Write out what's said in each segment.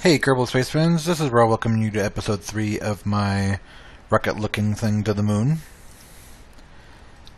Hey Kerbal Space Fans, this is Raw welcoming you to episode 3 of my rocket-looking thing to the moon.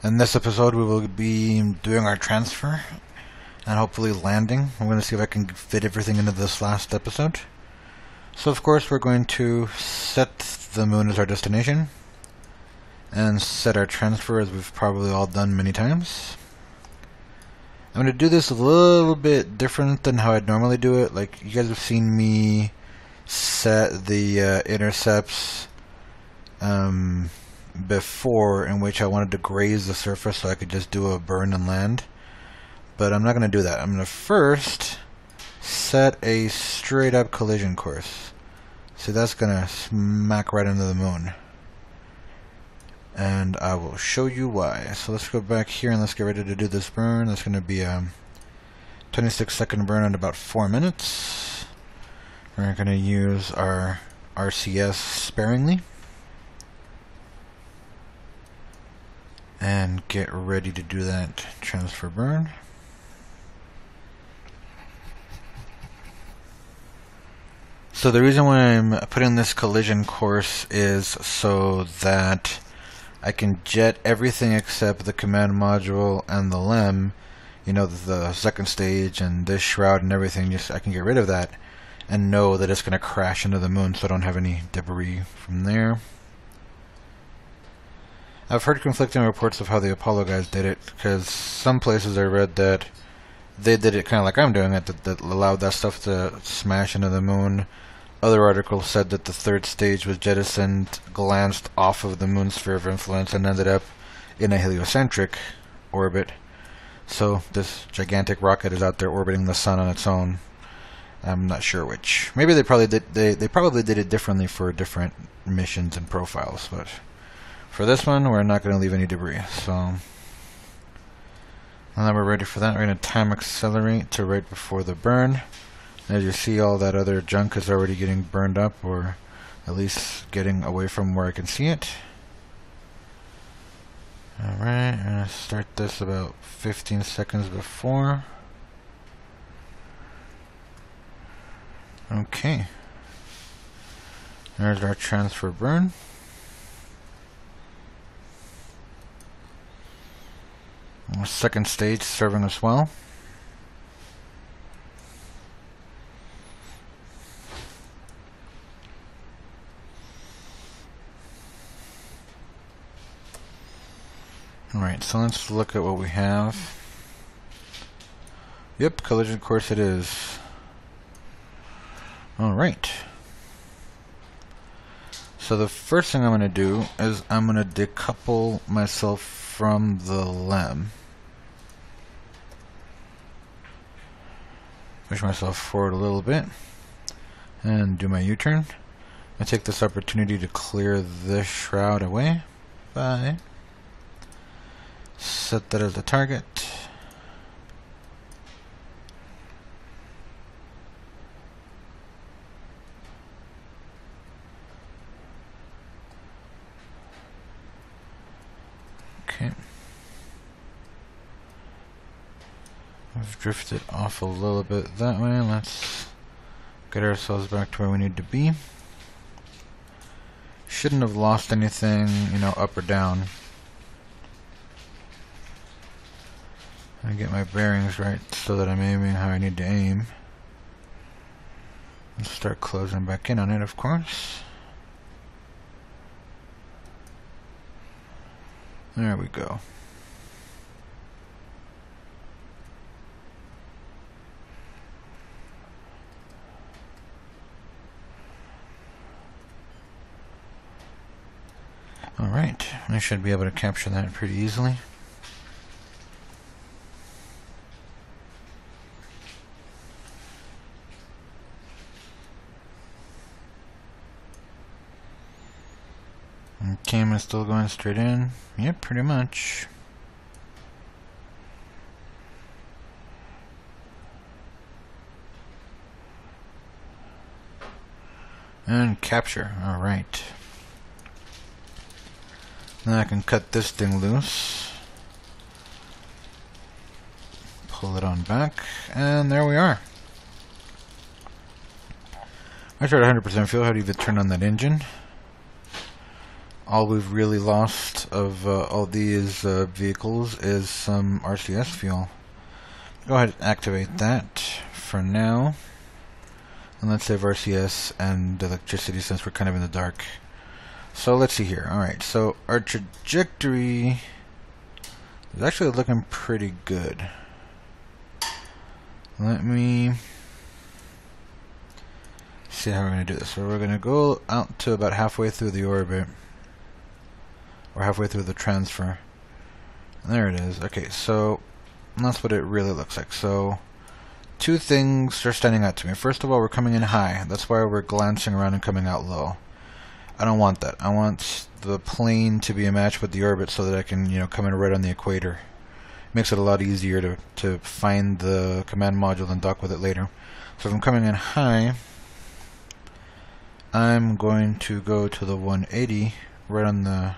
In this episode we will be doing our transfer and hopefully landing. I'm going to see if I can fit everything into this last episode. So of course we're going to set the moon as our destination and set our transfer as we've probably all done many times. I'm going to do this a little bit different than how I'd normally do it. Like, you guys have seen me set the intercepts before, in which I wanted to graze the surface so I could just do a burn and land. But I'm not going to do that. I'm going to first set a straight up collision course. So that's going to smack right into the moon. And I will show you why. So let's go back here and let's get ready to do this burn. That's going to be a 26-second burn in about 4 minutes. We're going to use our RCS sparingly. And get ready to do that transfer burn. So the reason why I'm putting this collision course is so that I can jet everything except the command module and the LEM, you know, the second stage and this shroud and everything. Just I can get rid of that and know that it's going to crash into the moon, so I don't have any debris from there. I've heard conflicting reports of how the Apollo guys did it, because some places I read that they did it kind of like I'm doing it, that allowed that stuff to smash into the moon. Other articles said that the third stage was jettisoned, glanced off of the moon's sphere of influence, and ended up in a heliocentric orbit. So this gigantic rocket is out there orbiting the sun on its own. I'm not sure which. Maybe they probably did. They probably did it differently for different missions and profiles. But for this one, we're not going to leave any debris. So now that we're ready for that, we're going to time accelerate to right before the burn. As you see, all that other junk is already getting burned up, or at least getting away from where I can see it. Alright, I'm going to start this about 15 seconds before. Okay. There's our transfer burn. Our second stage serving us well. Alright, so let's look at what we have. Yep, collision course it is. Alright. So the first thing I'm going to do is I'm going to decouple myself from the LEM. Push myself forward a little bit. And do my U-turn. I take this opportunity to clear this shroud away. Bye. Set that as the target. Okay. We've drifted off a little bit that way. Let's get ourselves back to where we need to be. Shouldn't have lost anything, you know, up or down. I get my bearings right so that I'm aiming how I need to aim. Let's start closing back in on it, of course. There we go. Alright, I should be able to capture that pretty easily. Camera's still going straight in. Yep, pretty much. And capture. Alright. Now I can cut this thing loose. Pull it on back. And there we are. I tried 100% fuel. How to even turn on that engine? All we've really lost of all these vehicles is some RCS fuel. Go ahead and activate that for now. And let's save RCS and electricity since we're kind of in the dark. So let's see here. Alright, so our trajectory is actually looking pretty good. Let me see how we're going to do this. So we're going to go out to about halfway through the orbit. Or halfway through the transfer. And there it is. Okay, so that's what it really looks like. So two things are standing out to me. First of all, we're coming in high. That's why we're glancing around and coming out low. I don't want that. I want the plane to be a match with the orbit so that I can, come in right on the equator. Makes it a lot easier to find the command module and dock with it later. So if I'm coming in high, I'm going to go to the 180 right on the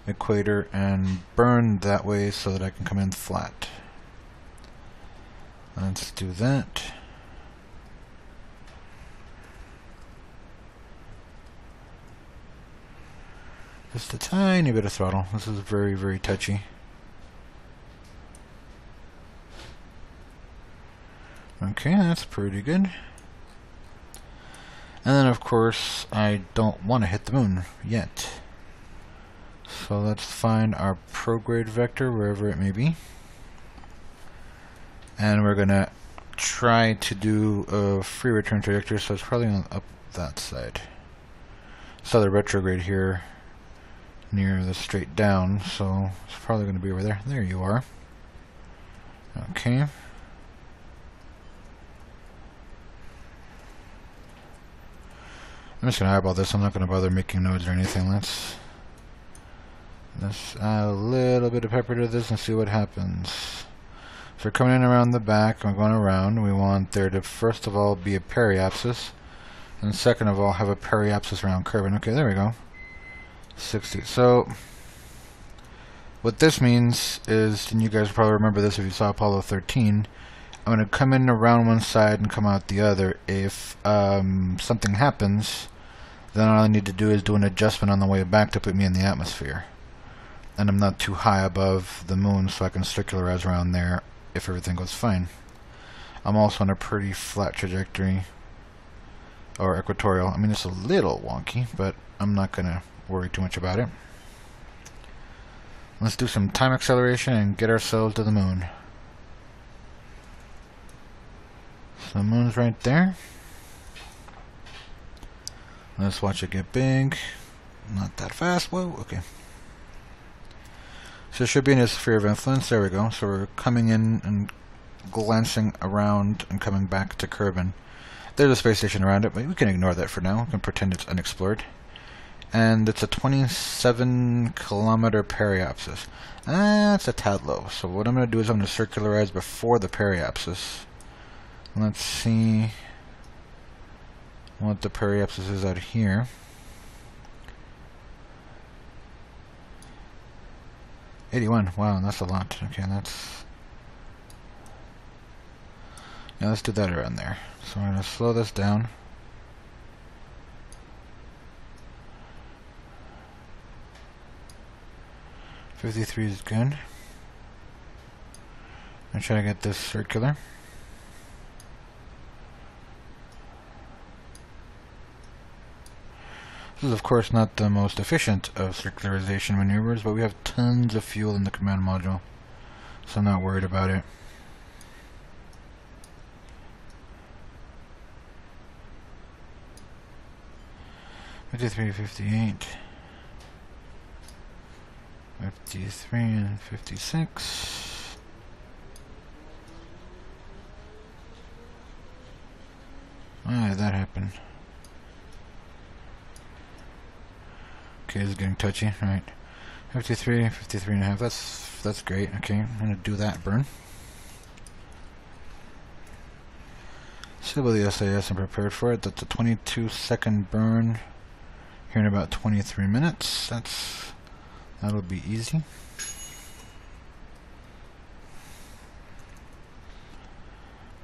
equator and burn that way so that I can come in flat. Let's do that. Just a tiny bit of throttle. This is very, very touchy. Okay, that's pretty good. And then of course I don't want to hit the moon yet. So let's find our prograde vector wherever it may be. And we're gonna try to do a free return trajectory, so it's probably on up that side. Saw the retrograde here near the straight down, so it's probably gonna be over there. There you are. Okay. I'm just gonna eyeball this. I'm not gonna bother making nodes or anything. Let's add a little bit of pepper to this and see what happens. So we're coming in around the back, we're going around. We want there to first of all be a periapsis, and second of all have a periapsis around Kerbal. Okay, there we go. 60. So what this means is, and you guys probably remember this if you saw Apollo 13, I'm going to come in around one side and come out the other. If something happens, then all I need to do is do an adjustment on the way back to put me in the atmosphere. And I'm not too high above the moon, so I can circularize around there if everything goes fine. I'm also on a pretty flat trajectory, or equatorial. I mean, it's a little wonky, but I'm not going to worry too much about it. Let's do some time acceleration and get ourselves to the moon. So the moon's right there. Let's watch it get big. Not that fast. Whoa, okay. So it should be in a sphere of influence. There we go. So we're coming in and glancing around and coming back to Kerbal. There's a space station around it, but we can ignore that for now. We can pretend it's unexplored. And it's a 27-kilometer periapsis. That's a tad low. So what I'm going to do is I'm going to circularize before the periapsis. Let's see what the periapsis is out here. 81. Wow, that's a lot. Okay, that's... yeah, let's do that around there. So we're going to slow this down. .53 is good. I'm trying to get this circular. This is of course not the most efficient of circularization maneuvers, but we have tons of fuel in the command module, so I'm not worried about it. .53, 58, 53 and 56. Why did that happen? Okay, this is getting touchy. Alright. 53, 53 and a half. That's great. Okay, I'm gonna do that burn. See about the SAS, I'm prepared for it. That's a 22-second burn here in about 23 minutes. That'll be easy.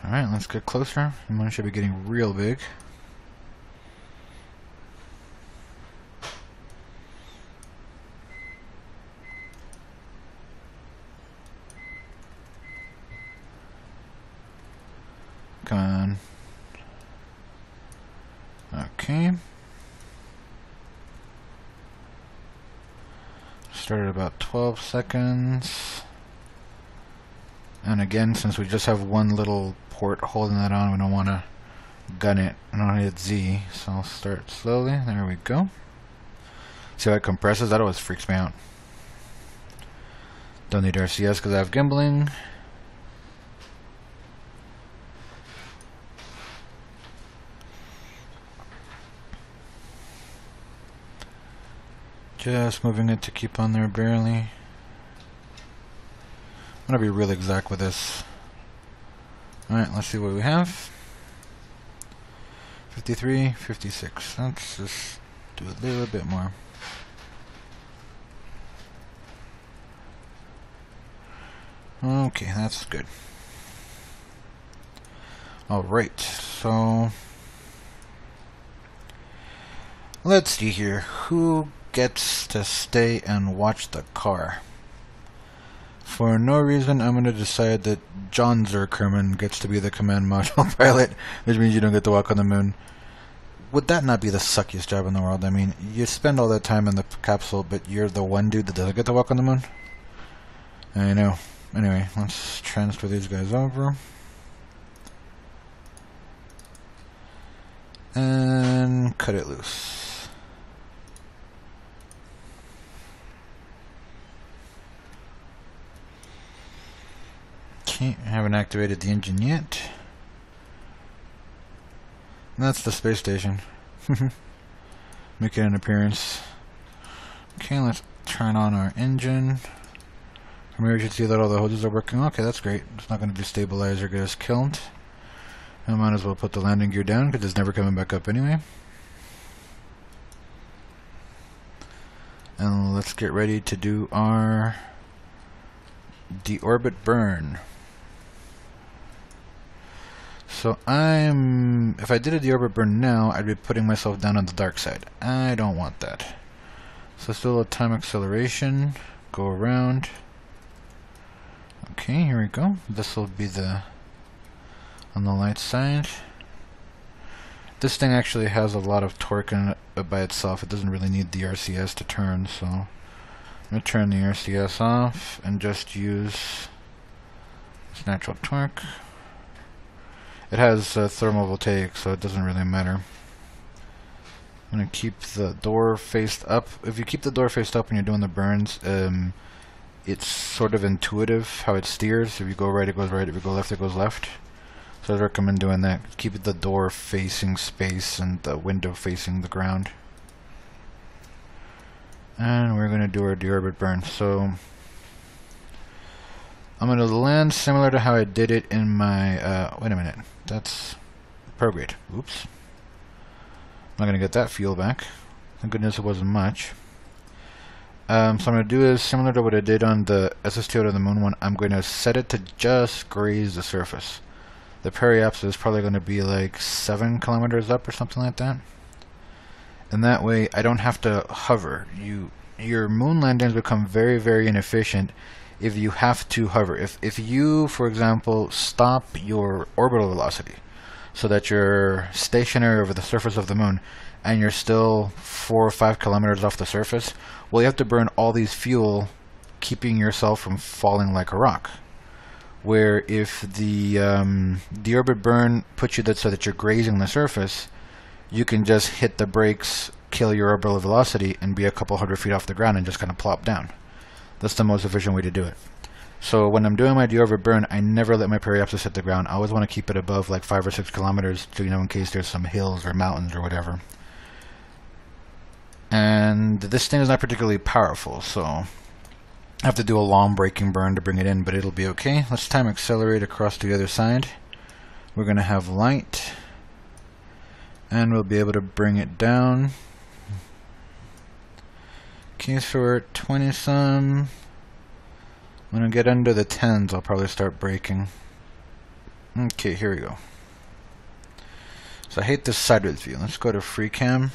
Alright, let's get closer. The moon should be getting real big. Okay. Start at about 12 seconds. And again, since we just have one little port holding that on, we don't want to gun it. I don't want to hit Z, so I'll start slowly. There we go. See how it compresses? That always freaks me out. Don't need RCS because I have gimbaling. Just moving it to keep on there barely. I'm going to be real exact with this. Alright, let's see what we have. 53, 56. Let's just do a little bit more. Okay, that's good. Alright, so let's see here. Who gets to stay and watch the car? For no reason, I'm going to decide that John Zerkerman gets to be the command module pilot, which means you don't get to walk on the moon. Would that not be the suckiest job in the world? I mean, you spend all that time in the capsule, but you're the one dude that doesn't get to walk on the moon? I know. Anyway, let's transfer these guys over. And cut it loose. Okay, I haven't activated the engine yet. And that's the space station. Making an appearance. Okay, let's turn on our engine. From here you should see that all the hoses are working. Okay, that's great. It's not going to destabilize or get us killed. I might as well put the landing gear down because it's never coming back up anyway. And let's get ready to do our deorbit burn. So if I did a deorbit burn now, I'd be putting myself down on the dark side. I don't want that. So still a time acceleration. Go around. Okay, here we go. This will be on the light side. This thing actually has a lot of torque in it by itself. It doesn't really need the RCS to turn, so I'm going to turn the RCS off and just use its natural torque. It has thermal voltaic, so it doesn't really matter. I'm going to keep the door faced up. If you keep the door faced up when you're doing the burns, it's sort of intuitive how it steers. If you go right, it goes right. If you go left, it goes left. So I recommend doing that. Keep the door facing space and the window facing the ground. And we're going to do our deorbit burn. So I'm going to land similar to how I did it in my... wait a minute. That's prograde. Oops. I'm not going to get that fuel back. Thank goodness it wasn't much. So I'm going to do is similar to what I did on the SSTO to the moon one. I'm going to set it to just graze the surface. The periapsis is probably going to be like 7 kilometers up or something like that. And that way I don't have to hover. Your moon landings become very, very inefficient if you have to hover. If you, for example, stop your orbital velocity so that you're stationary over the surface of the moon and you're still 4 or 5 kilometers off the surface, well, you have to burn all these fuel keeping yourself from falling like a rock. Where if the deorbit burn puts you so that you're grazing the surface, you can just hit the brakes, kill your orbital velocity, and be a couple hundred feet off the ground and just kind of plop down. That's the most efficient way to do it. So when I'm doing my deorbit burn, I never let my periapsis hit the ground. I always want to keep it above like 5 or 6 kilometers, so, in case there's some hills or mountains or whatever. And this thing is not particularly powerful, so I have to do a long braking burn to bring it in, but it'll be okay. Let's time accelerate across to the other side. We're going to have light, and we'll be able to bring it down. Okay, so we're at 20 some. When I get under the 10s, I'll probably start braking. Okay, here we go. So I hate this sideways view. Let's go to free cam.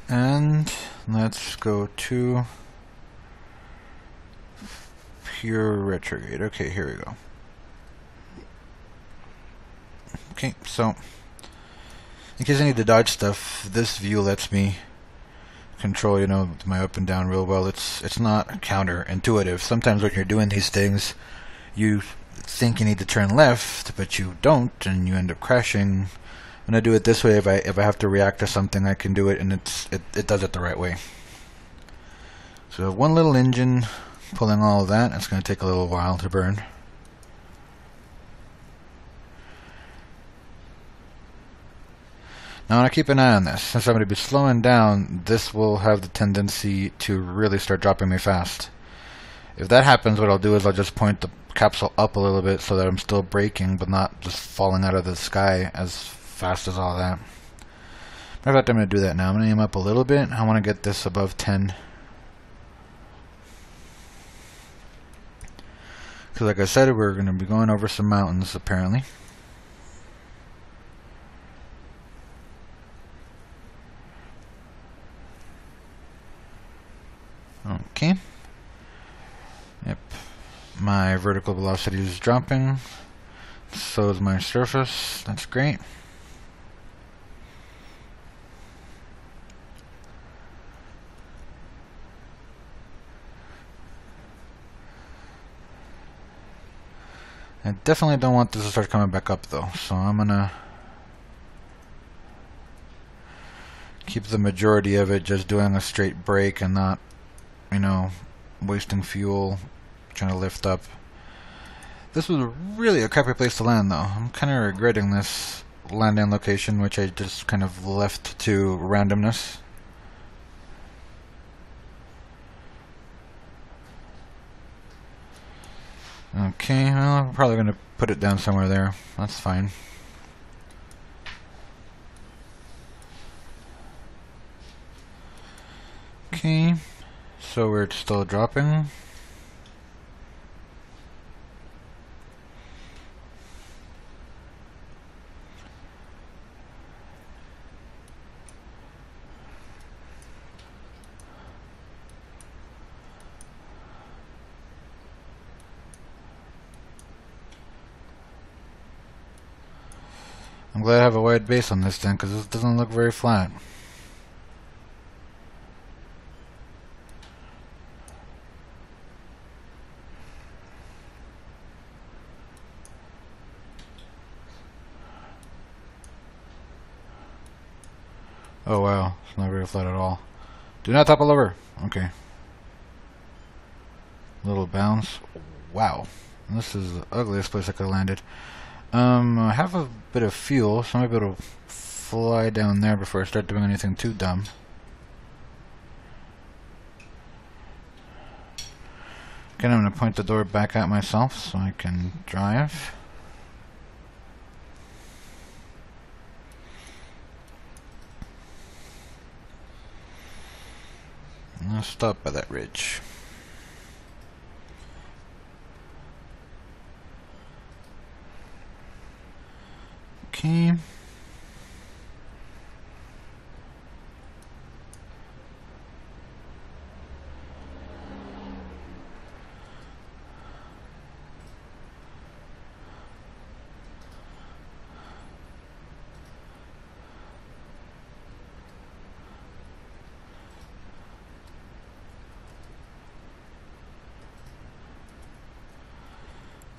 And let's go to pure retrograde. Okay, here we go. Okay, so In case I need to dodge stuff, this view lets me control, my up and down real well. It's not counterintuitive. Sometimes when you're doing these things, you think you need to turn left, but you don't, and you end up crashing. When I do it this way, if I have to react to something, I can do it, and it does it the right way. So one little engine pulling all of that. It's going to take a little while to burn. Now I want to keep an eye on this. Since I'm going to be slowing down, this will have the tendency to really start dropping me fast. If that happens, what I'll do is I'll just point the capsule up a little bit so that I'm still braking, but not just falling out of the sky as fast as all that. Matter of fact, I'm going to do that now. I'm going to aim up a little bit. I want to get this above 10. Because like I said, we're going to be going over some mountains, apparently. Okay. Yep. My vertical velocity is dropping. So is my surface. That's great. I definitely don't want this to start coming back up though, so I'm gonna keep the majority of it just doing a straight brake and not, wasting fuel trying to lift up. This was really a crappy place to land though. I'm kind of regretting this landing location, which I just kind of left to randomness. Okay, well, I'm probably going to put it down somewhere there. That's fine. Okay, so we're still dropping. I'm glad I have a wide base on this thing, because this doesn't look very flat. Oh wow, it's not very flat at all. Do not topple over. Okay. Little bounce. Wow. This is the ugliest place I could have landed. I have a bit of fuel, so I might be able to fly down there before I start doing anything too dumb. Again, I'm going to point the door back at myself so I can drive. And I'll stop by that ridge. Okay.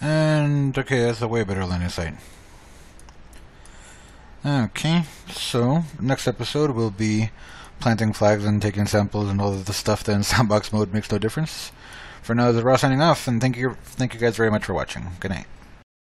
And okay, that's a way better landing site. Okay, so next episode will be planting flags and taking samples and all of the stuff that in sandbox mode makes no difference. For now, this is Ross signing off, and thank you guys very much for watching. Good night.